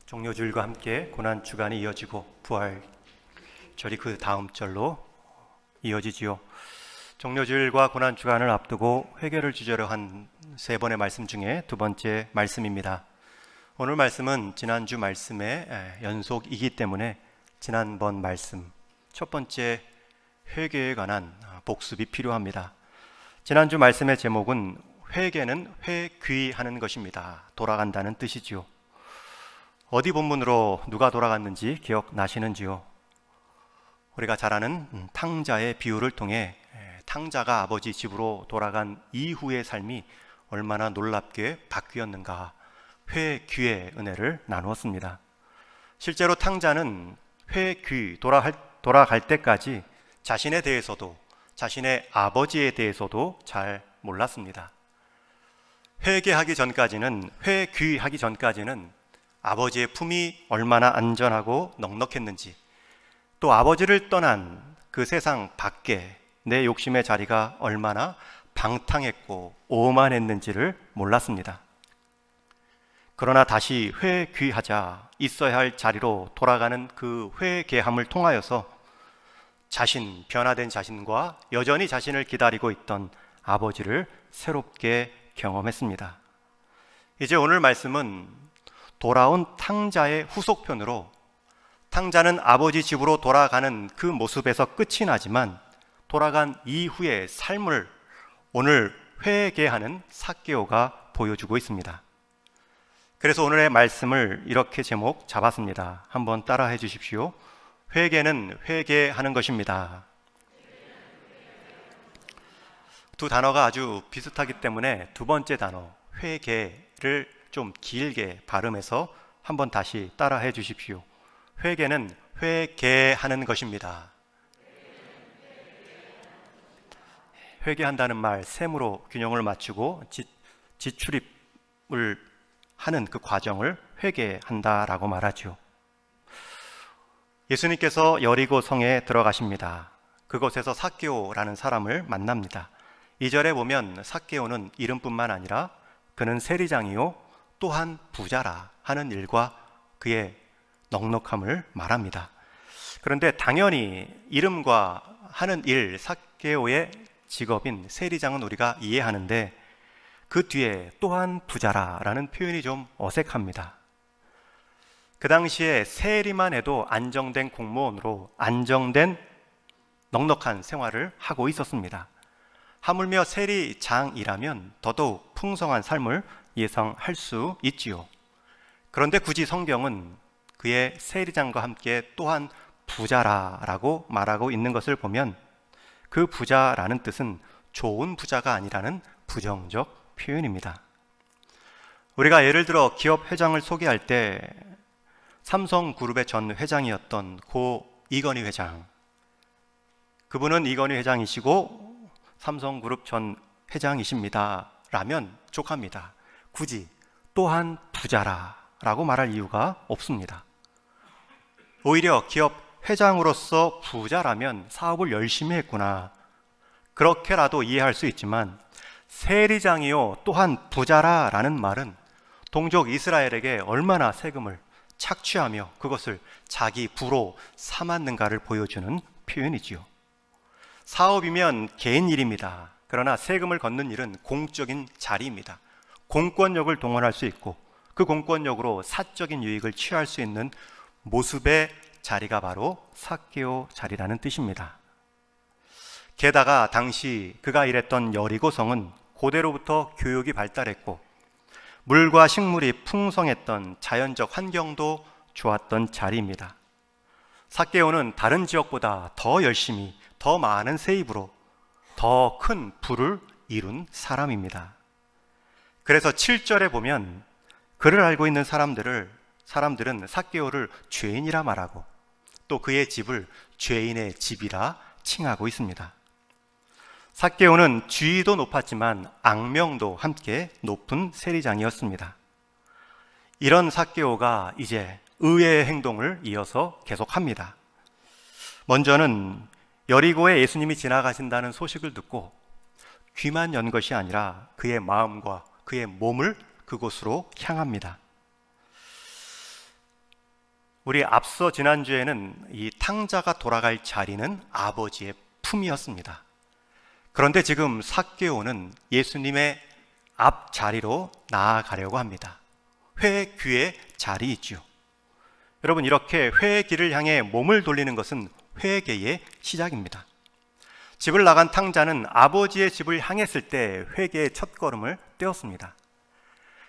종료주일과 함께 고난주간이 이어지고 부활절이 그 다음 절로 이어지지요. 종료주일과 고난주간을 앞두고 회개를 주제로 한 세 번의 말씀 중에 두 번째 말씀입니다. 오늘 말씀은 지난주 말씀의 연속이기 때문에 지난번 말씀 첫 번째 회개에 관한 복습이 필요합니다. 지난주 말씀의 제목은 회개는 회귀하는 것입니다. 돌아간다는 뜻이지요. 어디 본문으로 누가 돌아갔는지 기억나시는지요? 우리가 잘 아는 탕자의 비유를 통해 탕자가 아버지 집으로 돌아간 이후의 삶이 얼마나 놀랍게 바뀌었는가 회귀의 은혜를 나누었습니다. 실제로 탕자는 회귀 돌아갈 때까지 자신에 대해서도 자신의 아버지에 대해서도 잘 몰랐습니다. 회귀하기 전까지는 아버지의 품이 얼마나 안전하고 넉넉했는지, 또 아버지를 떠난 그 세상 밖에 내 욕심의 자리가 얼마나 방탕했고 오만했는지를 몰랐습니다. 그러나 다시 회귀하자 있어야 할 자리로 돌아가는 그 회개함을 통하여서 변화된 자신과 여전히 자신을 기다리고 있던 아버지를 새롭게 경험했습니다. 이제 오늘 말씀은 돌아온 탕자의 후속편으로 탕자는 아버지 집으로 돌아가는 그 모습에서 끝이 나지만 돌아간 이후의 삶을 오늘 회개하는 삭개오가 보여주고 있습니다. 그래서 오늘의 말씀을 이렇게 제목 잡았습니다. 한번 따라해 주십시오. 회개는 회개하는 것입니다. 두 단어가 아주 비슷하기 때문에 두 번째 단어 회개를 좀 길게 발음해서 한번 다시 따라해 주십시오. 회개는 회개하는 것입니다. 회개한다는 말 셈으로 균형을 맞추고 지출입을 하는 그 과정을 회개한다라고 말하죠. 예수님께서 여리고 성에 들어가십니다. 그곳에서 삭개오라는 사람을 만납니다. 2절에 보면 삭개오는 이름뿐만 아니라 그는 세리장이요 또한 부자라 하는 일과 그의 넉넉함을 말합니다. 그런데 당연히 이름과 하는 일, 삭개오의 직업인 세리장은 우리가 이해하는데 그 뒤에 또한 부자라라는 표현이 좀 어색합니다. 그 당시에 세리만 해도 안정된 공무원으로 안정된 넉넉한 생활을 하고 있었습니다. 하물며 세리장이라면 더더욱 풍성한 삶을 예상할 수 있지요. 그런데 굳이 성경은 그의 세리장과 함께 또한 부자라라고 말하고 있는 것을 보면 그 부자라는 뜻은 좋은 부자가 아니라는 부정적 표현입니다. 우리가 예를 들어 기업 회장을 소개할 때 삼성그룹의 전 회장이었던 고 이건희 회장, 그분은 이건희 회장이시고 삼성그룹 전 회장이십니다 라면 족합니다. 굳이 또한 부자라라고 말할 이유가 없습니다. 오히려 기업 회장으로서 부자라면 사업을 열심히 했구나, 그렇게라도 이해할 수 있지만 세리장이요 또한 부자라라는 말은 동족 이스라엘에게 얼마나 세금을 착취하며 그것을 자기 부로 삼았는가를 보여주는 표현이지요. 사업이면 개인 일입니다. 그러나 세금을 걷는 일은 공적인 자리입니다. 공권력을 동원할 수 있고 그 공권력으로 사적인 유익을 취할 수 있는 모습의 자리가 바로 삭개오 자리라는 뜻입니다. 게다가 당시 그가 일했던 여리고성은 고대로부터 교육이 발달했고 물과 식물이 풍성했던 자연적 환경도 좋았던 자리입니다. 삭개오는 다른 지역보다 더 열심히 더 많은 세입으로 더 큰 부를 이룬 사람입니다. 그래서 7절에 보면 그를 알고 있는 사람들은 삭개오를 죄인이라 말하고 또 그의 집을 죄인의 집이라 칭하고 있습니다. 삭개오는 지위도 높았지만 악명도 함께 높은 세리장이었습니다. 이런 삭개오가 이제 의외의 행동을 이어서 계속합니다. 먼저는 여리고에 예수님이 지나가신다는 소식을 듣고 귀만 연 것이 아니라 그의 마음과 그의 몸을 그곳으로 향합니다. 우리 앞서 지난주에는 이 탕자가 돌아갈 자리는 아버지의 품이었습니다. 그런데 지금 삭개오는 예수님의 앞 자리로 나아가려고 합니다. 회의 귀의 자리 있죠. 여러분, 이렇게 회의 길을 향해 몸을 돌리는 것은 회개의 시작입니다. 집을 나간 탕자는 아버지의 집을 향했을 때 회개의 첫걸음을 떼었습니다.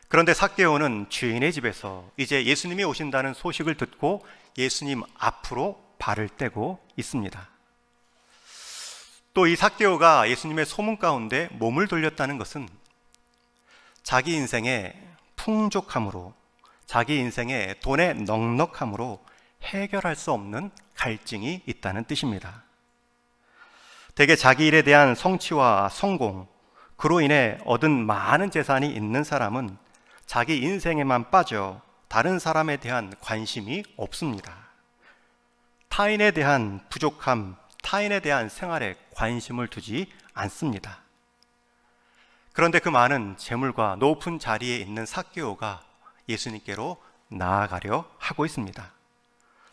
그런데 삭개오는 주인의 집에서 이제 예수님이 오신다는 소식을 듣고 예수님 앞으로 발을 떼고 있습니다. 또 이 삭개오가 예수님의 소문 가운데 몸을 돌렸다는 것은 자기 인생의 풍족함으로, 자기 인생의 돈의 넉넉함으로 해결할 수 없는 갈증이 있다는 뜻입니다. 대개 자기 일에 대한 성취와 성공, 그로 인해 얻은 많은 재산이 있는 사람은 자기 인생에만 빠져 다른 사람에 대한 관심이 없습니다. 타인에 대한 부족함, 타인에 대한 생활에 관심을 두지 않습니다. 그런데 그 많은 재물과 높은 자리에 있는 삭개오가 예수님께로 나아가려 하고 있습니다.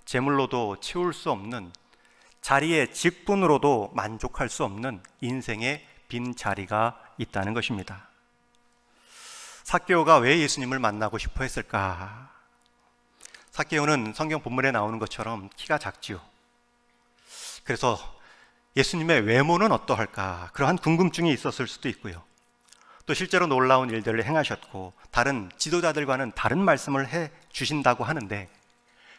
재물로도 채울 수 없는, 자리의 직분으로도 만족할 수 없는 인생의 빈 자리가 있다는 것입니다. 삭개오가 왜 예수님을 만나고 싶어 했을까? 삭개오는 성경 본문에 나오는 것처럼 키가 작지요. 그래서 예수님의 외모는 어떠할까? 그러한 궁금증이 있었을 수도 있고요. 또 실제로 놀라운 일들을 행하셨고 다른 지도자들과는 다른 말씀을 해 주신다고 하는데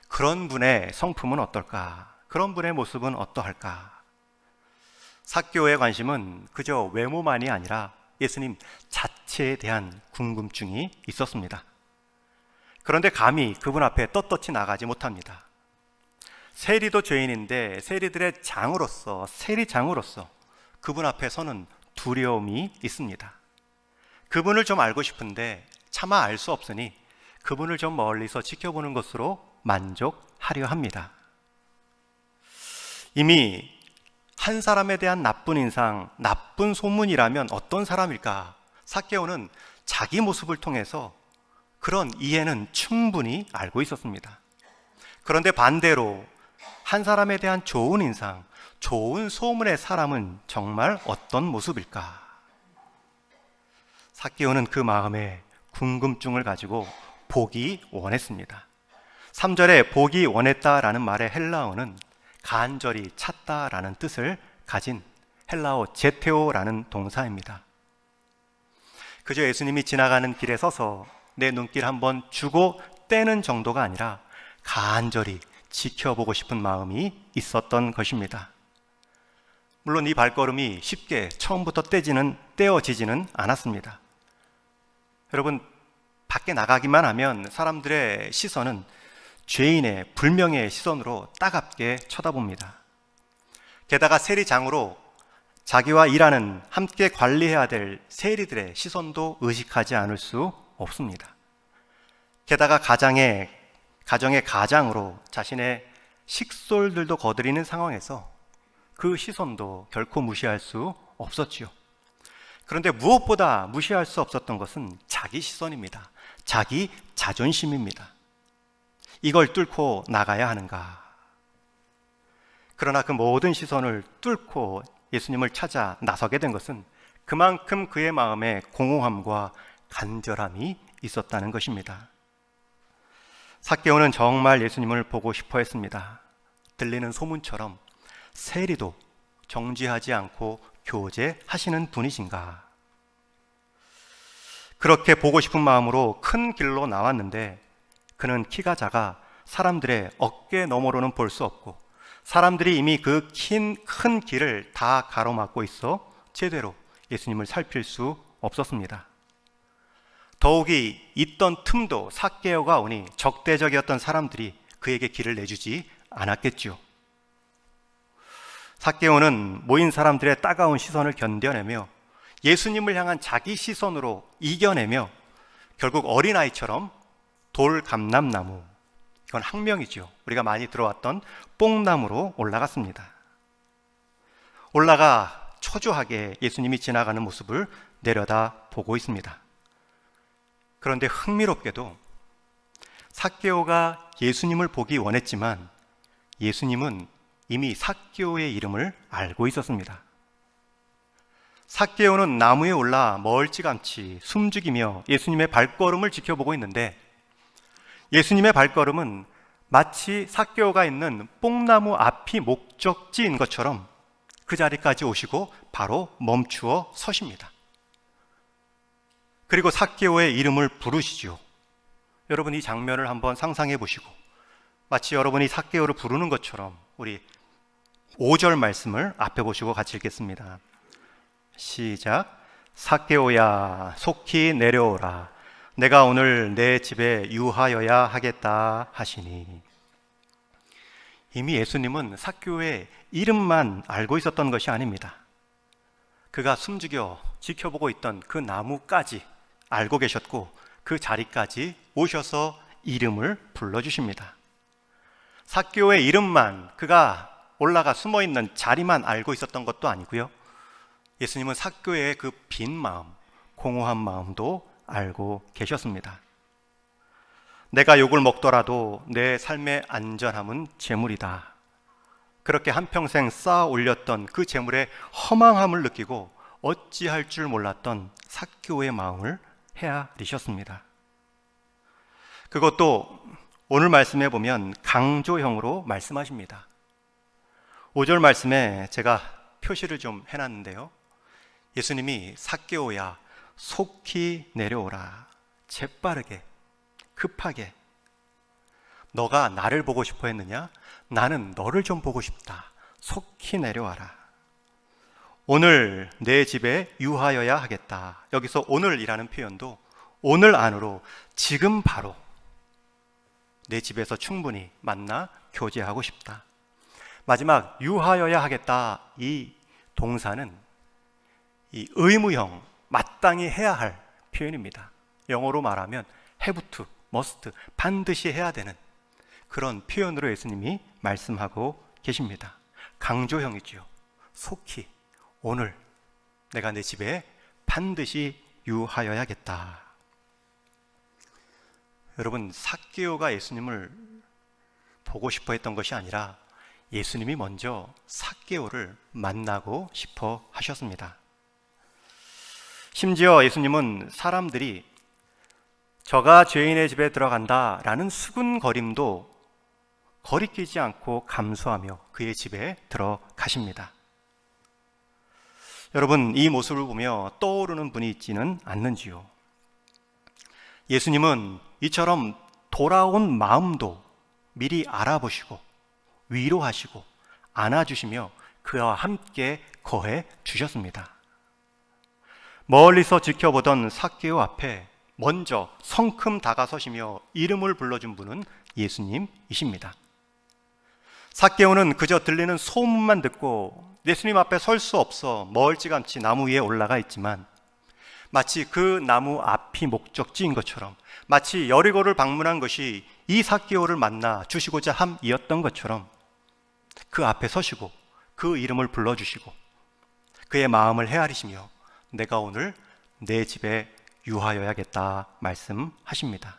그런 분의 성품은 어떨까? 그런 분의 모습은 어떠할까? 삭개오의 관심은 그저 외모만이 아니라 예수님 자체에 대한 궁금증이 있었습니다. 그런데 감히 그분 앞에 떳떳이 나가지 못합니다. 세리도 죄인인데 세리들의 장으로서, 세리장으로서 그분 앞에 서는 두려움이 있습니다. 그분을 좀 알고 싶은데 차마 알 수 없으니 그분을 좀 멀리서 지켜보는 것으로 만족하려 합니다. 이미 한 사람에 대한 나쁜 인상, 나쁜 소문이라면 어떤 사람일까? 삭개오는 자기 모습을 통해서 그런 이해는 충분히 알고 있었습니다. 그런데 반대로 한 사람에 대한 좋은 인상, 좋은 소문의 사람은 정말 어떤 모습일까? 삭개오는 그 마음에 궁금증을 가지고 보기 원했습니다. 3절에 보기 원했다라는 말의 헬라어는 간절히 찾다라는 뜻을 가진 헬라어 제테오라는 동사입니다. 그저 예수님이 지나가는 길에 서서 내 눈길 한번 주고 떼는 정도가 아니라 간절히 지켜보고 싶은 마음이 있었던 것입니다. 물론 이 발걸음이 쉽게 처음부터 떼어지지는 않았습니다. 여러분, 밖에 나가기만 하면 사람들의 시선은 죄인의 불명예의 시선으로 따갑게 쳐다봅니다. 게다가 세리장으로 자기와 일하는, 함께 관리해야 될 세리들의 시선도 의식하지 않을 수 없습니다. 게다가 가정의 가장으로 자신의 식솔들도 거드리는 상황에서 그 시선도 결코 무시할 수 없었지요. 그런데 무엇보다 무시할 수 없었던 것은 자기 시선입니다. 자기 자존심입니다. 이걸 뚫고 나가야 하는가? 그러나 그 모든 시선을 뚫고 예수님을 찾아 나서게 된 것은 그만큼 그의 마음에 공허함과 간절함이 있었다는 것입니다. 삭개오는 정말 예수님을 보고 싶어 했습니다. 들리는 소문처럼 세리도 정지하지 않고 교제하시는 분이신가? 그렇게 보고 싶은 마음으로 큰 길로 나왔는데 그는 키가 작아 사람들의 어깨 너머로는 볼 수 없고 사람들이 이미 그 큰 길을 다 가로막고 있어 제대로 예수님을 살필 수 없었습니다. 더욱이 있던 틈도 삭개오가 오니 적대적이었던 사람들이 그에게 길을 내주지 않았겠죠. 삭개오는 모인 사람들의 따가운 시선을 견뎌내며 예수님을 향한 자기 시선으로 이겨내며 결국 어린아이처럼 돌 감람나무, 이건 학명이죠. 우리가 많이 들어왔던 뽕나무로 올라갔습니다. 올라가 초조하게 예수님이 지나가는 모습을 내려다 보고 있습니다. 그런데 흥미롭게도 삭개오가 예수님을 보기 원했지만 예수님은 이미 삭개오의 이름을 알고 있었습니다. 삭개오는 나무에 올라 멀찌감치 숨죽이며 예수님의 발걸음을 지켜보고 있는데 예수님의 발걸음은 마치 삭개오가 있는 뽕나무 앞이 목적지인 것처럼 그 자리까지 오시고 바로 멈추어 서십니다. 그리고 삭개오의 이름을 부르시죠. 여러분 이 장면을 한번 상상해 보시고 마치 여러분이 삭개오를 부르는 것처럼 우리 5절 말씀을 앞에 보시고 같이 읽겠습니다. 시작. 삭개오야 속히 내려오라. 내가 오늘 내 집에 유하여야 하겠다 하시니. 이미 예수님은 삭개오의 이름만 알고 있었던 것이 아닙니다. 그가 숨죽여 지켜보고 있던 그 나무까지 알고 계셨고 그 자리까지 오셔서 이름을 불러주십니다. 삭개오의 이름만, 그가 올라가 숨어있는 자리만 알고 있었던 것도 아니고요, 예수님은 삭개오의 그 빈 마음, 공허한 마음도 알고 계셨습니다. 내가 욕을 먹더라도 내 삶의 안전함은 재물이다. 그렇게 한평생 쌓아 올렸던 그 재물의 허망함을 느끼고 어찌할 줄 몰랐던 삭개오의 마음을 헤아리셨습니다. 그것도 오늘 말씀에 보면 강조형으로 말씀하십니다. 5절 말씀에 제가 표시를 좀 해놨는데요, 예수님이 삭개오야 속히 내려오라. 재빠르게, 급하게. 너가 나를 보고 싶어 했느냐? 나는 너를 좀 보고 싶다. 속히 내려와라. 오늘 내 집에 유하여야 하겠다. 여기서 오늘이라는 표현도 오늘 안으로, 지금 바로 내 집에서 충분히 만나 교제하고 싶다. 마지막 유하여야 하겠다, 이 동사는 이 의무형, 마땅히 해야 할 표현입니다. 영어로 말하면 have to, must, 반드시 해야 되는 그런 표현으로 예수님이 말씀하고 계십니다. 강조형이죠. 속히, 오늘 내가 내 집에 반드시 유하여야겠다. 여러분, 삭개오가 예수님을 보고 싶어 했던 것이 아니라 예수님이 먼저 삭개오를 만나고 싶어 하셨습니다. 심지어 예수님은 사람들이 저가 죄인의 집에 들어간다 라는 수군거림도 거리끼지 않고 감수하며 그의 집에 들어가십니다. 여러분, 이 모습을 보며 떠오르는 분이 있지는 않는지요? 예수님은 이처럼 돌아온 마음도 미리 알아보시고 위로하시고 안아주시며 그와 함께 거해 주셨습니다. 멀리서 지켜보던 삭개오 앞에 먼저 성큼 다가서시며 이름을 불러준 분은 예수님이십니다. 삭개오는 그저 들리는 소문만 듣고 예수님 앞에 설 수 없어 멀찌감치 나무 위에 올라가 있지만 마치 그 나무 앞이 목적지인 것처럼, 마치 여리고를 방문한 것이 이 삭개오를 만나 주시고자 함이었던 것처럼 그 앞에 서시고 그 이름을 불러주시고 그의 마음을 헤아리시며 내가 오늘 내 집에 유하여야겠다 말씀하십니다.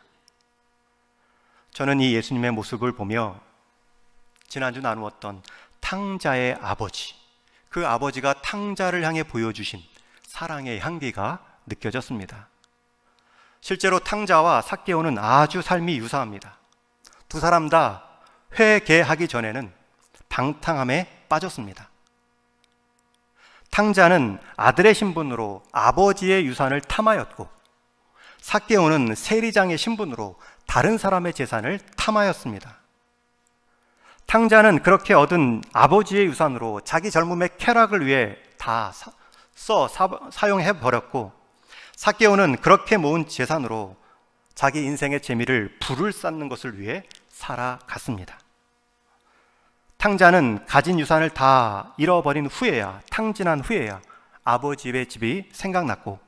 저는 이 예수님의 모습을 보며 지난주 나누었던 탕자의 아버지, 그 아버지가 탕자를 향해 보여주신 사랑의 향기가 느껴졌습니다. 실제로 탕자와 삭개오는 아주 삶이 유사합니다. 두 사람 다 회개하기 전에는 방탕함에 빠졌습니다. 탕자는 아들의 신분으로 아버지의 유산을 탐하였고, 삭개오는 세리장의 신분으로 다른 사람의 재산을 탐하였습니다. 탕자는 그렇게 얻은 아버지의 유산으로 자기 젊음의 쾌락을 위해 다 사용해버렸고, 삭개오는 그렇게 모은 재산으로 자기 인생의 재미를 불을 쌓는 것을 위해 살아갔습니다. 탕자는 가진 유산을 다 잃어버린 후에야, 탕진한 후에야 아버지의 집이 생각났고,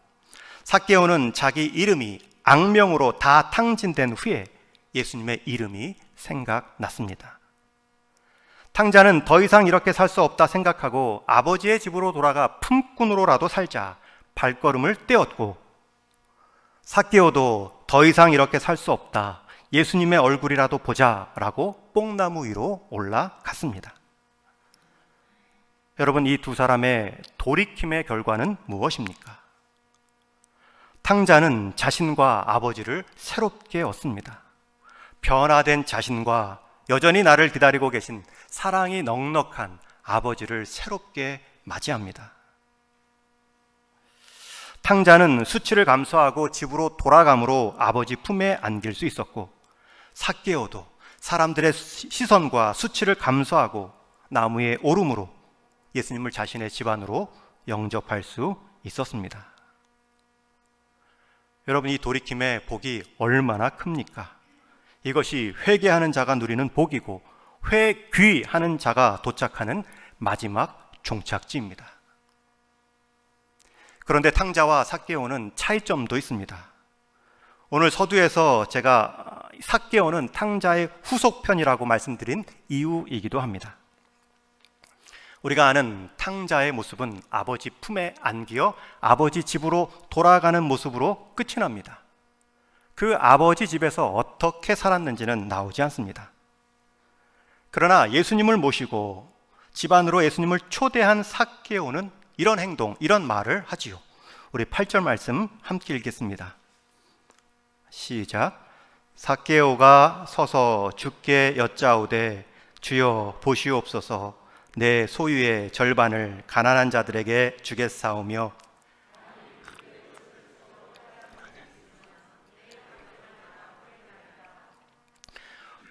삭개오는 자기 이름이 악명으로 다 탕진된 후에 예수님의 이름이 생각났습니다. 탕자는 더 이상 이렇게 살 수 없다 생각하고 아버지의 집으로 돌아가 품꾼으로라도 살자 발걸음을 떼었고, 삭개오도 더 이상 이렇게 살 수 없다, 예수님의 얼굴이라도 보자라고 뽕나무 위로 올라갔습니다. 여러분, 이 두 사람의 돌이킴의 결과는 무엇입니까? 탕자는 자신과 아버지를 새롭게 얻습니다. 변화된 자신과 여전히 나를 기다리고 계신 사랑이 넉넉한 아버지를 새롭게 맞이합니다. 탕자는 수치를 감수하고 집으로 돌아감으로 아버지 품에 안길 수 있었고, 삭개오도 사람들의 시선과 수치를 감수하고 나무에 오름으로 예수님을 자신의 집안으로 영접할 수 있었습니다. 여러분, 이 돌이킴의 복이 얼마나 큽니까? 이것이 회개하는 자가 누리는 복이고 회귀하는 자가 도착하는 마지막 종착지입니다. 그런데 탕자와 삭개오는 차이점도 있습니다. 오늘 서두에서 제가 삭개오는 탕자의 후속편이라고 말씀드린 이유이기도 합니다. 우리가 아는 탕자의 모습은 아버지 품에 안기어 아버지 집으로 돌아가는 모습으로 끝이 납니다. 그 아버지 집에서 어떻게 살았는지는 나오지 않습니다. 그러나 예수님을 모시고 집안으로 예수님을 초대한 삭개오는 이런 행동, 이런 말을 하지요. 우리 8절 말씀 함께 읽겠습니다. 시작. 삭개오가 서서 주께 여짜오되 주여 보시옵소서, 내 소유의 절반을 가난한 자들에게 주겠사오며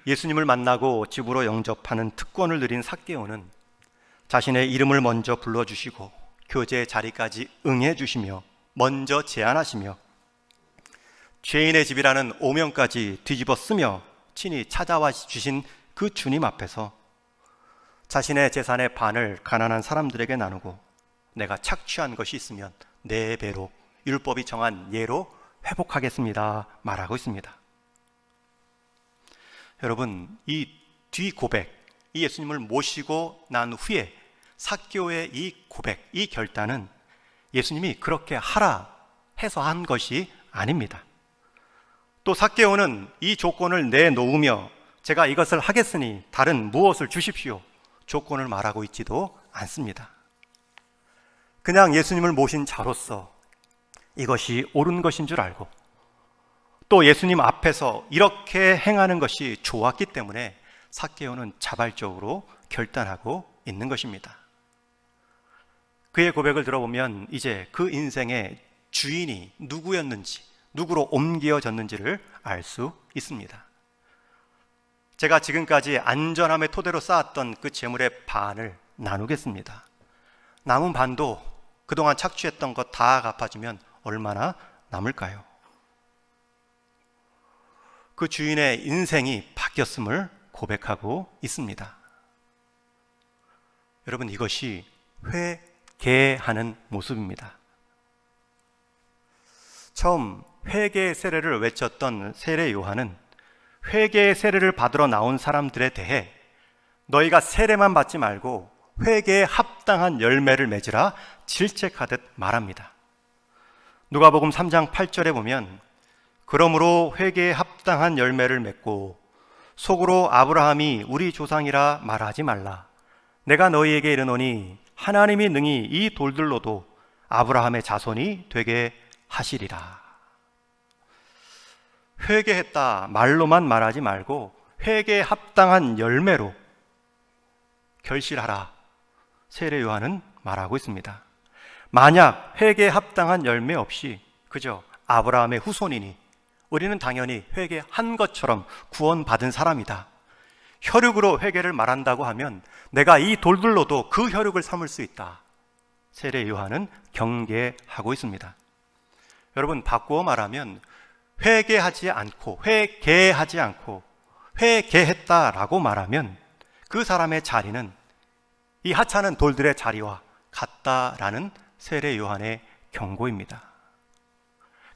예수님을 만나고 집으로 영접하는 특권을 누린 삭개오는 자신의 이름을 먼저 불러주시고 교제 자리까지 응해주시며 먼저 제안하시며 죄인의 집이라는 오명까지 뒤집어 쓰며 친히 찾아와 주신 그 주님 앞에서 자신의 재산의 반을 가난한 사람들에게 나누고 내가 착취한 것이 있으면 네 배로 율법이 정한 예로 회복하겠습니다 말하고 있습니다. 여러분, 이 뒤 고백, 이 예수님을 모시고 난 후에 삭개오의 이 고백, 이 결단은 예수님이 그렇게 하라 해서 한 것이 아닙니다. 또 삭개오는 이 조건을 내놓으며 제가 이것을 하겠으니 다른 무엇을 주십시오 조건을 말하고 있지도 않습니다. 그냥 예수님을 모신 자로서 이것이 옳은 것인 줄 알고 또 예수님 앞에서 이렇게 행하는 것이 좋았기 때문에 삭개오는 자발적으로 결단하고 있는 것입니다. 그의 고백을 들어보면 이제 그 인생의 주인이 누구였는지, 누구로 옮겨졌는지를 알 수 있습니다. 제가 지금까지 안전함의 토대로 쌓았던 그 재물의 반을 나누겠습니다. 남은 반도 그동안 착취했던 것 다 갚아주면 얼마나 남을까요? 그 주인의 인생이 바뀌었음을 고백하고 있습니다. 여러분, 이것이 회개하는 모습입니다. 처음 회개의 세례를 외쳤던 세례 요한은 회개의 세례를 받으러 나온 사람들에 대해 너희가 세례만 받지 말고 회개에 합당한 열매를 맺으라 질책하듯 말합니다. 누가복음 3장 8절에 보면 그러므로 회개에 합당한 열매를 맺고 속으로 아브라함이 우리 조상이라 말하지 말라. 내가 너희에게 이르노니 하나님이 능히 이 돌들로도 아브라함의 자손이 되게 하시리라. 회개했다 말로만 말하지 말고 회개에 합당한 열매로 결실하라. 세례 요한은 말하고 있습니다. 만약 회개에 합당한 열매 없이 그저 아브라함의 후손이니 우리는 당연히 회개한 것처럼 구원받은 사람이다. 혈육으로 회개를 말한다고 하면 내가 이 돌들로도 그 혈육을 삼을 수 있다. 세례 요한은 경계하고 있습니다. 여러분, 바꾸어 말하면 회개하지 않고 회개하지 않고 회개했다라고 말하면 그 사람의 자리는 이 하찮은 돌들의 자리와 같다라는 세례 요한의 경고입니다.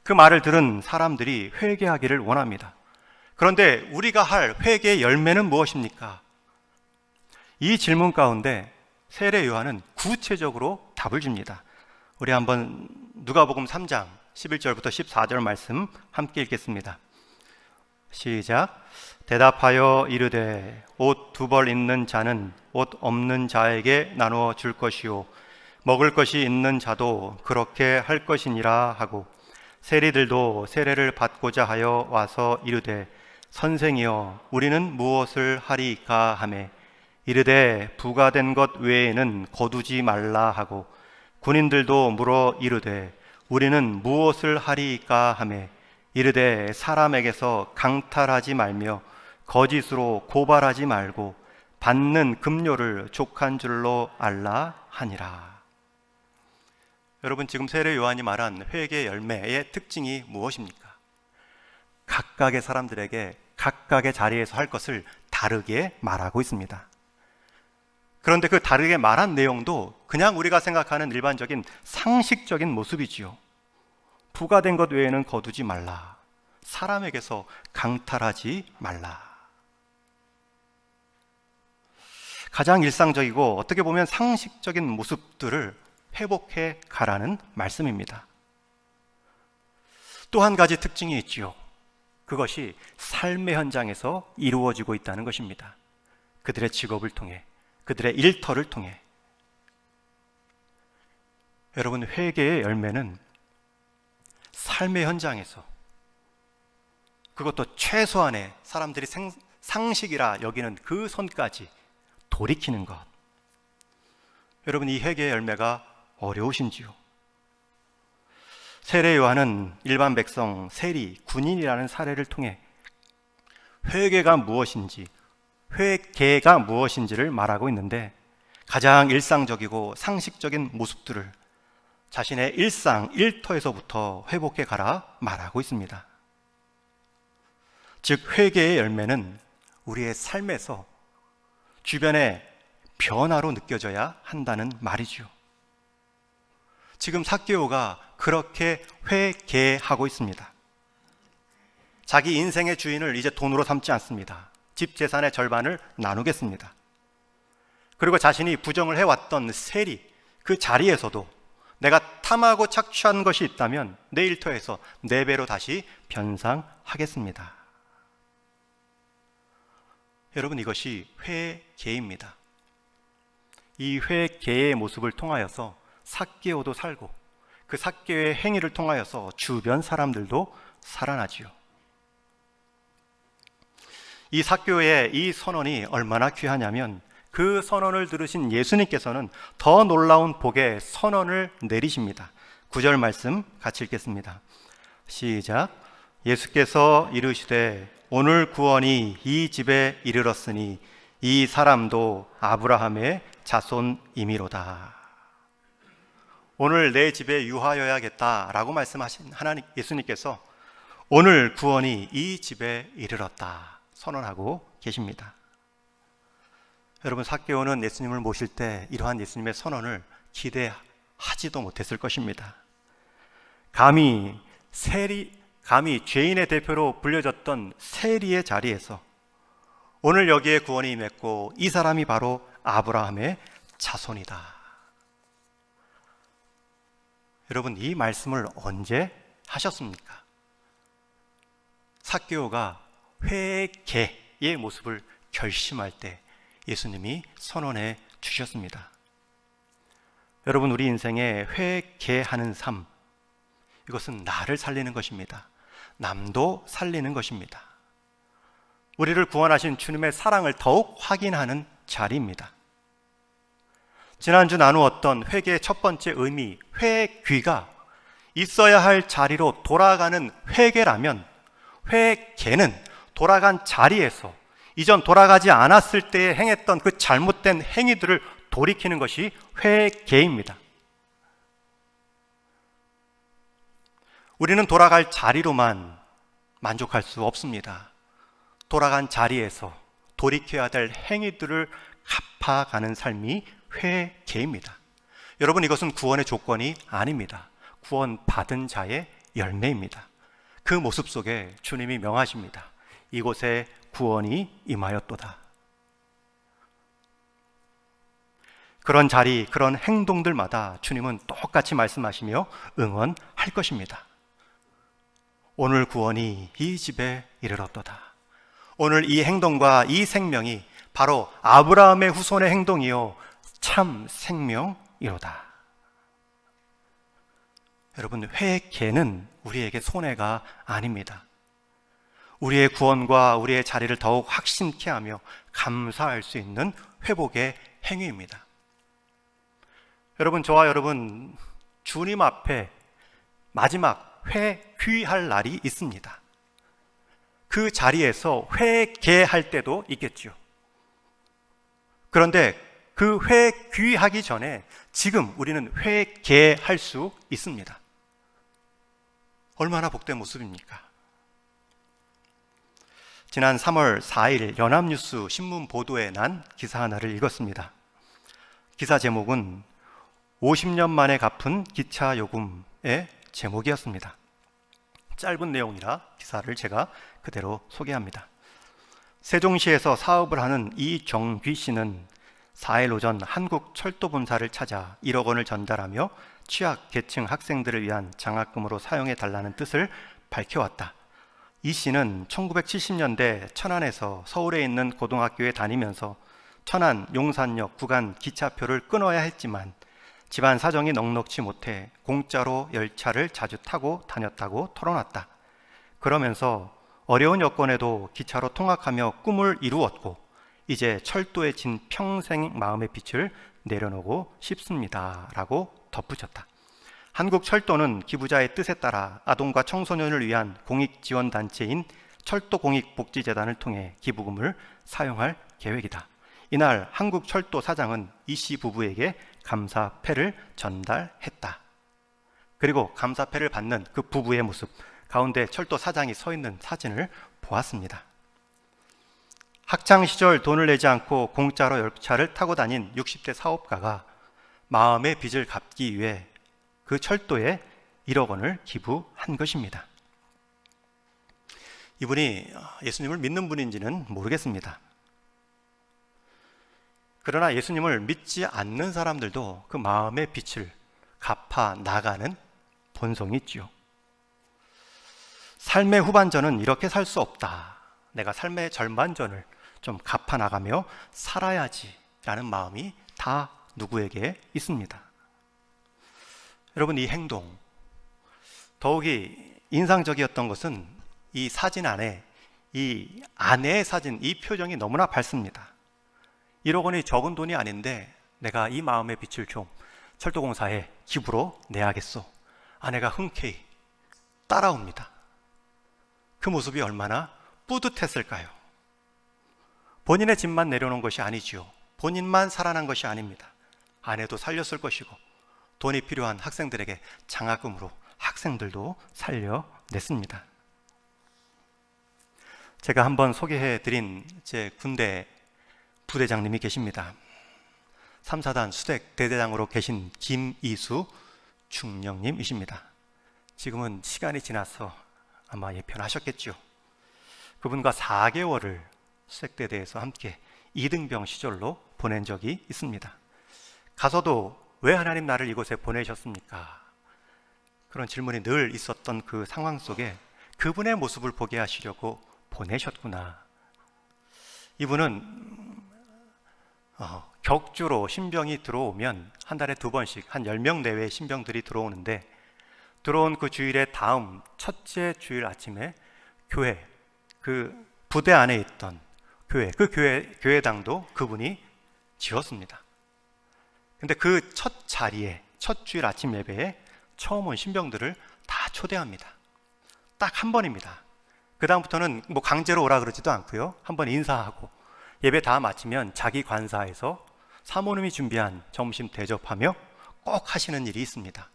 그 말을 들은 사람들이 회개하기를 원합니다. 그런데 우리가 할 회개의 열매는 무엇입니까? 이 질문 가운데 세례 요한은 구체적으로 답을 줍니다. 우리 한번 누가복음 3장 11절부터 14절 말씀 함께 읽겠습니다. 시작. 대답하여 이르되 옷 두 벌 있는 자는 옷 없는 자에게 나누어 줄 것이요 먹을 것이 있는 자도 그렇게 할 것이니라 하고 세리들도 세례를 받고자 하여 와서 이르되 선생이여 우리는 무엇을 하리이까 하매 이르되 부가된 것 외에는 거두지 말라 하고 군인들도 물어 이르되 우리는 무엇을 하리이까 하매 이르되 사람에게서 강탈하지 말며 거짓으로 고발하지 말고 받는 급료를 족한 줄로 알라 하니라. 여러분, 지금 세례 요한이 말한 회개 열매의 특징이 무엇입니까? 각각의 사람들에게 각각의 자리에서 할 것을 다르게 말하고 있습니다. 그런데 그 다르게 말한 내용도 그냥 우리가 생각하는 일반적인 상식적인 모습이지요. 부가된 것 외에는 거두지 말라. 사람에게서 강탈하지 말라. 가장 일상적이고 어떻게 보면 상식적인 모습들을 회복해 가라는 말씀입니다. 또 한 가지 특징이 있지요. 그것이 삶의 현장에서 이루어지고 있다는 것입니다. 그들의 직업을 통해, 그들의 일터를 통해. 여러분, 회개의 열매는 삶의 현장에서, 그것도 최소한의 사람들이 상식이라 여기는 그 선까지 돌이키는 것. 여러분, 이 회개의 열매가 어려우신지요? 세례 요한은 일반 백성, 세리, 군인이라는 사례를 통해 회개가 무엇인지, 회개가 무엇인지를 말하고 있는데 가장 일상적이고 상식적인 모습들을 자신의 일상, 일터에서부터 회복해 가라 말하고 있습니다. 즉, 회개의 열매는 우리의 삶에서 주변의 변화로 느껴져야 한다는 말이죠. 지금 삭개오가 그렇게 회개하고 있습니다. 자기 인생의 주인을 이제 돈으로 삼지 않습니다. 집 재산의 절반을 나누겠습니다. 그리고 자신이 부정을 해왔던 세리, 그 자리에서도 내가 탐하고 착취한 것이 있다면 내 일터에서 4배로 다시 변상하겠습니다. 여러분, 이것이 회개입니다. 이 회개의 모습을 통하여서 삭개오도 살고 그 삭개오의 행위를 통하여서 주변 사람들도 살아나지요. 이 삭개오의 이 선언이 얼마나 귀하냐면 그 선언을 들으신 예수님께서는 더 놀라운 복의 선언을 내리십니다. 9절 말씀 같이 읽겠습니다. 시작. 예수께서 이르시되 오늘 구원이 이 집에 이르렀으니 이 사람도 아브라함의 자손임이로다. 오늘 내 집에 유하여야겠다라고 말씀하신 하나님 예수님께서 오늘 구원이 이 집에 이르렀다 선언하고 계십니다. 여러분, 삭개오는 예수님을 모실 때 이러한 예수님의 선언을 기대하지도 못했을 것입니다. 감히 죄인의 대표로 불려졌던 세리의 자리에서 오늘 여기에 구원이 임했고 이 사람이 바로 아브라함의 자손이다. 여러분, 이 말씀을 언제 하셨습니까? 삭개오가 회개의 모습을 결심할 때 예수님이 선언해 주셨습니다. 여러분, 우리 인생에 회개하는 삶, 이것은 나를 살리는 것입니다. 남도 살리는 것입니다. 우리를 구원하신 주님의 사랑을 더욱 확인하는 자리입니다. 지난주 나누었던 회개의 첫 번째 의미, 회귀가 있어야 할 자리로 돌아가는 회개라면 회개는 돌아간 자리에서 이전 돌아가지 않았을 때에 행했던 그 잘못된 행위들을 돌이키는 것이 회개입니다. 우리는 돌아갈 자리로만 만족할 수 없습니다. 돌아간 자리에서 돌이켜야 될 행위들을 갚아가는 삶이 회개입니다. 여러분, 이것은 구원의 조건이 아닙니다. 구원받은 자의 열매입니다. 그 모습 속에 주님이 명하십니다. 이곳에 구원이 임하였도다. 그런 자리, 그런 행동들마다 주님은 똑같이 말씀하시며 응원할 것입니다. 오늘 구원이 이 집에 이르렀도다. 오늘 이 행동과 이 생명이 바로 아브라함의 후손의 행동이요 참 생명이로다. 여러분, 회개는 우리에게 손해가 아닙니다. 우리의 구원과 우리의 자리를 더욱 확신케 하며 감사할 수 있는 회복의 행위입니다. 여러분, 저와 여러분, 주님 앞에 마지막 회귀할 날이 있습니다. 그 자리에서 회개할 때도 있겠죠. 그런데 그 회귀하기 전에 지금 우리는 회개할 수 있습니다. 얼마나 복된 모습입니까? 지난 3월 4일 연합뉴스 신문 보도에 난 기사 하나를 읽었습니다. 기사 제목은 50년 만에 갚은 기차 요금의 제목이었습니다. 짧은 내용이라 기사를 제가 그대로 소개합니다. 세종시에서 사업을 하는 이정귀 씨는 4일 오전 한국철도본사를 찾아 1억 원을 전달하며 취약계층 학생들을 위한 장학금으로 사용해 달라는 뜻을 밝혀왔다. 이 씨는 1970년대 천안에서 서울에 있는 고등학교에 다니면서 천안 용산역 구간 기차표를 끊어야 했지만 집안 사정이 넉넉지 못해 공짜로 열차를 자주 타고 다녔다고 털어놨다. 그러면서 어려운 여건에도 기차로 통학하며 꿈을 이루었고 이제 철도에 진 평생 마음의 빛을 내려놓고 싶습니다 라고 덧붙였다. 한국철도는 기부자의 뜻에 따라 아동과 청소년을 위한 공익지원단체인 철도공익복지재단을 통해 기부금을 사용할 계획이다. 이날 한국철도 사장은 이 씨 부부에게 감사패를 전달했다. 그리고 감사패를 받는 그 부부의 모습, 가운데 철도 사장이 서 있는 사진을 보았습니다. 학창시절 돈을 내지 않고 공짜로 열차를 타고 다닌 60대 사업가가 마음의 빚을 갚기 위해 그 철도에 1억 원을 기부한 것입니다. 이분이 예수님을 믿는 분인지는 모르겠습니다. 그러나 예수님을 믿지 않는 사람들도 그 마음의 빚을 갚아 나가는 본성이 있죠. 삶의 후반전은 이렇게 살 수 없다. 내가 삶의 절반전을 좀 갚아 나가며 살아야지 라는 마음이 다 누구에게 있습니다. 여러분, 이 행동, 더욱이 인상적이었던 것은 이 사진 안에 이 아내의 사진, 이 표정이 너무나 밝습니다. 1억 원이 적은 돈이 아닌데 내가 이 마음의 빛을 좀 철도공사에 기부로 내야겠소. 아내가 흔쾌히 따라옵니다. 그 모습이 얼마나 뿌듯했을까요? 본인의 짐만 내려놓은 것이 아니지요. 본인만 살아난 것이 아닙니다. 아내도 살렸을 것이고 돈이 필요한 학생들에게 장학금으로 학생들도 살려냈습니다. 제가 한번 소개해드린 제 군대 부대장님이 계십니다. 3사단 수색 대대장으로 계신 김이수 중령님이십니다. 지금은 시간이 지나서 아마 예편하셨겠죠. 그분과 4개월을 수색대대에서 함께 이등병 시절로 보낸 적이 있습니다. 가서도 왜 하나님 나를 이곳에 보내셨습니까? 그런 질문이 늘 있었던 그 상황 속에 그분의 모습을 보게 하시려고 보내셨구나. 이분은 격주로 신병이 들어오면 한 달에 2번씩 한 10명 내외의 신병들이 들어오는데 들어온 그 주일의 다음 첫째 주일 아침에 교회, 그 부대 안에 있던 교회, 그 교회당도 그분이 지었습니다. 근데 그 첫 자리에, 첫 주일 아침 예배에 처음 온 신병들을 다 초대합니다. 딱 한 번입니다. 그 다음부터는 뭐 강제로 오라 그러지도 않고요. 한번 인사하고 예배 다 마치면 자기 관사에서 사모님이 준비한 점심 대접하며 꼭 하시는 일이 있습니다.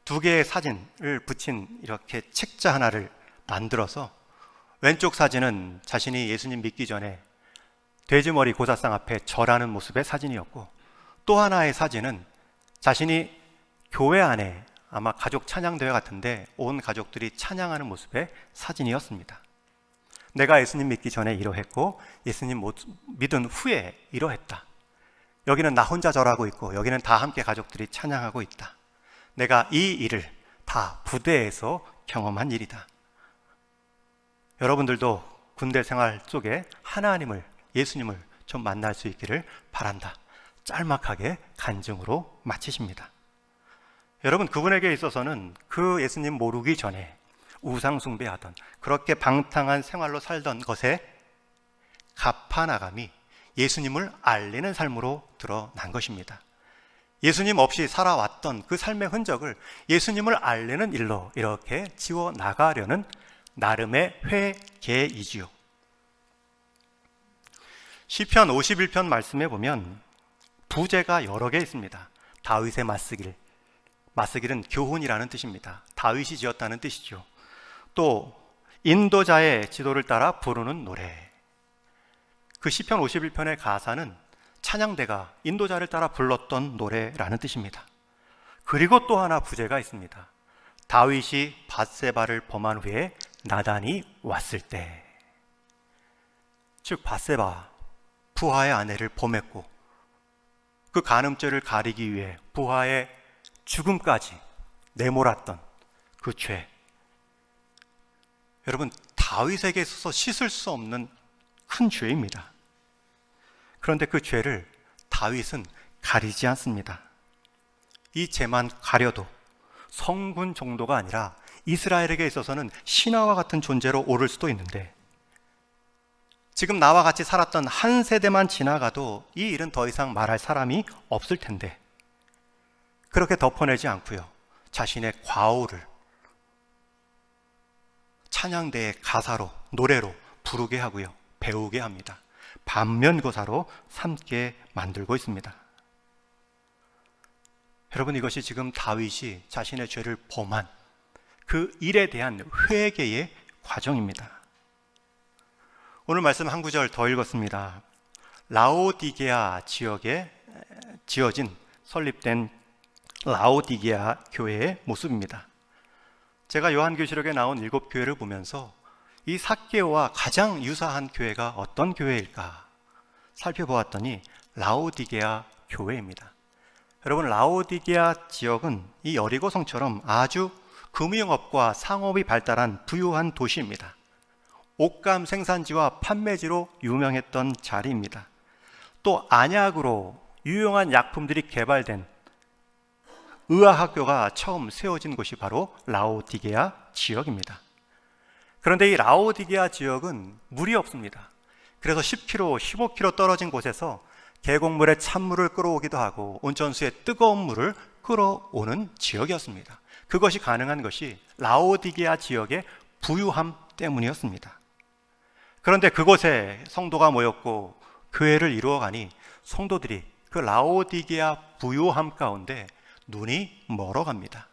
2개의 사진을 붙인 이렇게 책자 하나를 만들어서 왼쪽 사진은 자신이 예수님 믿기 전에 돼지머리 고사상 앞에 절하는 모습의 사진이었고, 또 하나의 사진은 자신이 교회 안에 아마 가족 찬양대회 같은데 온 가족들이 찬양하는 모습의 사진이었습니다. 내가 예수님 믿기 전에 이러했고 예수님 믿은 후에 이러했다. 여기는 나 혼자 절하고 있고 여기는 다 함께 가족들이 찬양하고 있다. 내가 이 일을 다 부대에서 경험한 일이다. 여러분들도 군대 생활 속에 하나님을, 예수님을 좀 만날 수 있기를 바란다. 짤막하게 간증으로 마치십니다. 여러분, 그분에게 있어서는 그 예수님 모르기 전에 우상 숭배하던, 그렇게 방탕한 생활로 살던 것에 갚아나감이 예수님을 알리는 삶으로 드러난 것입니다. 예수님 없이 살아왔던 그 삶의 흔적을 예수님을 알리는 일로 이렇게 지워나가려는 나름의 회개이지요. 시편 51편 말씀에 보면 부제가 여러 개 있습니다. 다윗의 맞쓰길, 맞쓰길은 교훈이라는 뜻입니다. 다윗이 지었다는 뜻이죠. 또 인도자의 지도를 따라 부르는 노래, 그 시편 51편의 가사는 찬양대가 인도자를 따라 불렀던 노래라는 뜻입니다. 그리고 또 하나 부제가 있습니다. 다윗이 밧세바를 범한 후에 나단이 왔을 때, 즉 밧세바, 부하의 아내를 범했고 그 간음죄를 가리기 위해 부하의 죽음까지 내몰았던 그 죄, 여러분, 다윗에게 있어서 씻을 수 없는 큰 죄입니다. 그런데 그 죄를 다윗은 가리지 않습니다. 이 죄만 가려도 성군 정도가 아니라 이스라엘에게 있어서는 신화와 같은 존재로 오를 수도 있는데, 지금 나와 같이 살았던 한 세대만 지나가도 이 일은 더 이상 말할 사람이 없을 텐데, 그렇게 덮어내지 않고요, 자신의 과오를 찬양대의 가사로, 노래로 부르게 하고요, 배우게 합니다. 반면교사로 삼게 만들고 있습니다. 여러분, 이것이 지금 다윗이 자신의 죄를 범한 그 일에 대한 회개의 과정입니다. 오늘 말씀 한 구절 더 읽었습니다. 라오디게아 지역에 지어진, 설립된 라오디게아 교회의 모습입니다. 제가 요한계시록에 나온 7교회를 보면서 이 삭개오와 가장 유사한 교회가 어떤 교회일까 살펴보았더니 라오디게아 교회입니다. 여러분, 라오디게아 지역은 이 여리고성처럼 아주 금융업과 상업이 발달한 부유한 도시입니다. 옷감 생산지와 판매지로 유명했던 자리입니다. 또 안약으로 유용한 약품들이 개발된 의화학교가 처음 세워진 곳이 바로 라오디게아 지역입니다. 그런데 이 라오디게아 지역은 물이 없습니다. 그래서 10km, 15km 떨어진 곳에서 계곡물에 찬물을 끌어오기도 하고 온천수에 뜨거운 물을 끌어오는 지역이었습니다. 그것이 가능한 것이 라오디게아 지역의 부유함 때문이었습니다. 그런데 그곳에 성도가 모였고 교회를 이루어가니 성도들이 그 라오디게아 부유함 가운데 눈이 멀어갑니다.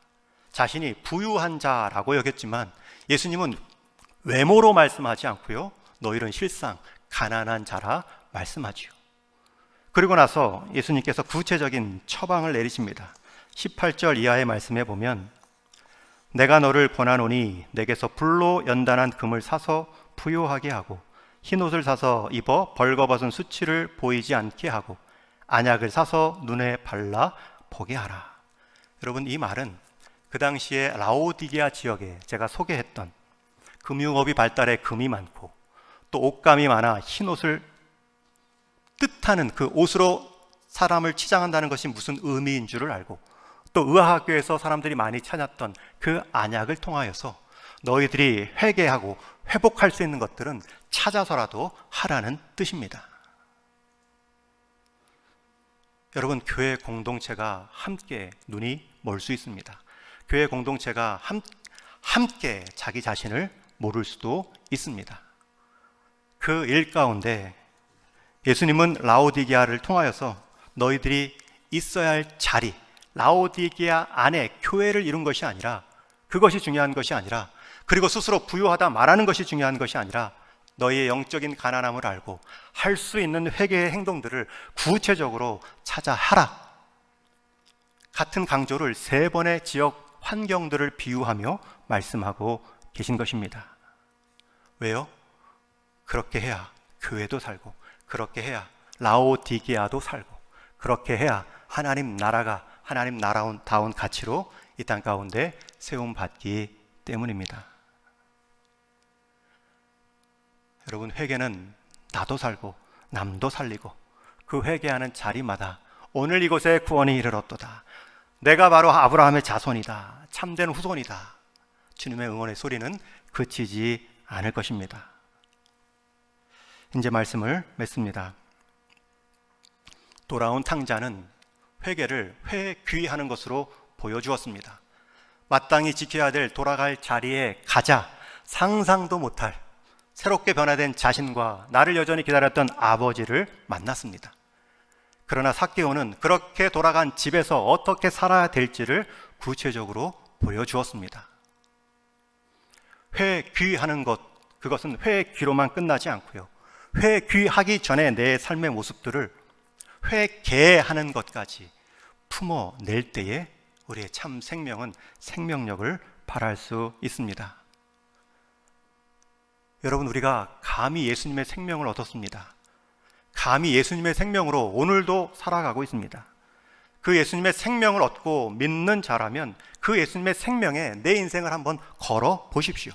자신이 부유한 자라고 여겼지만 예수님은 외모로 말씀하지 않고요, 너희는 실상 가난한 자라 말씀하지요. 그리고 나서 예수님께서 구체적인 처방을 내리십니다. 18절 이하의 말씀에 보면 내가 너를 권하노니 내게서 불로 연단한 금을 사서 부요하게 하고 흰옷을 사서 입어 벌거벗은 수치를 보이지 않게 하고 안약을 사서 눈에 발라 보게 하라. 여러분, 이 말은 그 당시에 라오디게아 지역에 제가 소개했던 금융업이 발달해 금이 많고 또 옷감이 많아 흰옷을 뜻하는 그 옷으로 사람을 치장한다는 것이 무슨 의미인 줄을 알고 또 의학교에서 사람들이 많이 찾았던 그 안약을 통하여서 너희들이 회개하고 회복할 수 있는 것들은 찾아서라도 하라는 뜻입니다. 여러분, 교회 공동체가 함께 눈이 멀 수 있습니다. 교회 공동체가 함께 자기 자신을 모를 수도 있습니다. 그 일 가운데 예수님은 라오디게아를 통하여서 너희들이 있어야 할 자리, 라오디게아 안에 교회를 이룬 것이 아니라, 그것이 중요한 것이 아니라, 그리고 스스로 부유하다 말하는 것이 중요한 것이 아니라 너희의 영적인 가난함을 알고 할 수 있는 회개의 행동들을 구체적으로 찾아 하라. 같은 강조를 3번의 지역 환경들을 비유하며 말씀하고 계신 것입니다. 왜요? 그렇게 해야 교회도 살고, 그렇게 해야 라오디게아도 살고, 그렇게 해야 하나님 나라가 하나님 나라다운 가치로 이 땅 가운데 세움받기 때문입니다. 여러분, 회개는 나도 살고 남도 살리고 그 회개하는 자리마다 오늘 이곳에 구원이 이르렀도다. 내가 바로 아브라함의 자손이다. 참된 후손이다. 주님의 응원의 소리는 그치지 않을 것입니다. 이제 말씀을 맺습니다. 돌아온 탕자는 회개를 회귀하는 것으로 보여주었습니다. 마땅히 지켜야 될 돌아갈 자리에 가자 상상도 못할 새롭게 변화된 자신과 나를 여전히 기다렸던 아버지를 만났습니다. 그러나 삭개오는 그렇게 돌아간 집에서 어떻게 살아야 될지를 구체적으로 보여주었습니다. 회귀하는 것, 그것은 회귀로만 끝나지 않고요. 회귀하기 전에 내 삶의 모습들을 회개하는 것까지 품어낼 때에 우리의 참 생명은 생명력을 발할 수 있습니다. 여러분, 우리가 감히 예수님의 생명을 얻었습니다. 감히 예수님의 생명으로 오늘도 살아가고 있습니다. 그 예수님의 생명을 얻고 믿는 자라면 그 예수님의 생명에 내 인생을 한번 걸어 보십시오.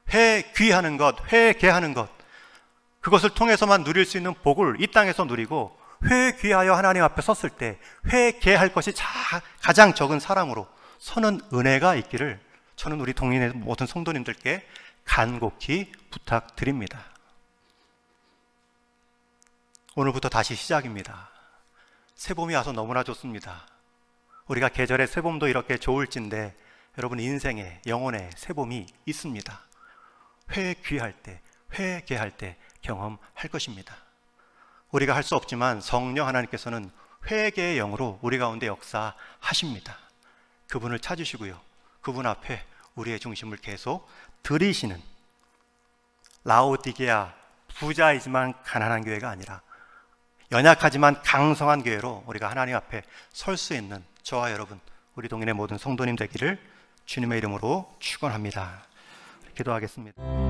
회귀하는 것, 회개하는 것, 그것을 통해서만 누릴 수 있는 복을 이 땅에서 누리고 회귀하여 하나님 앞에 섰을 때 회개할 것이 가장 적은 사람으로 서는 은혜가 있기를 저는 우리 동인의 모든 성도님들께 간곡히 부탁드립니다. 오늘부터 다시 시작입니다. 새봄이 와서 너무나 좋습니다. 우리가 계절의 새봄도 이렇게 좋을진데 여러분, 인생에 영혼의 새봄이 있습니다. 회귀할 때, 회개할 때 경험할 것입니다. 우리가 할 수 없지만 성령 하나님께서는 회개의 영으로 우리 가운데 역사하십니다. 그분을 찾으시고요, 그분 앞에 우리의 중심을 계속 들이시는 라오디게아 부자이지만 가난한 교회가 아니라 연약하지만 강성한 교회로 우리가 하나님 앞에 설 수 있는 저와 여러분, 우리 동인의 모든 성도님 되기를 주님의 이름으로 축원합니다. 기도하겠습니다.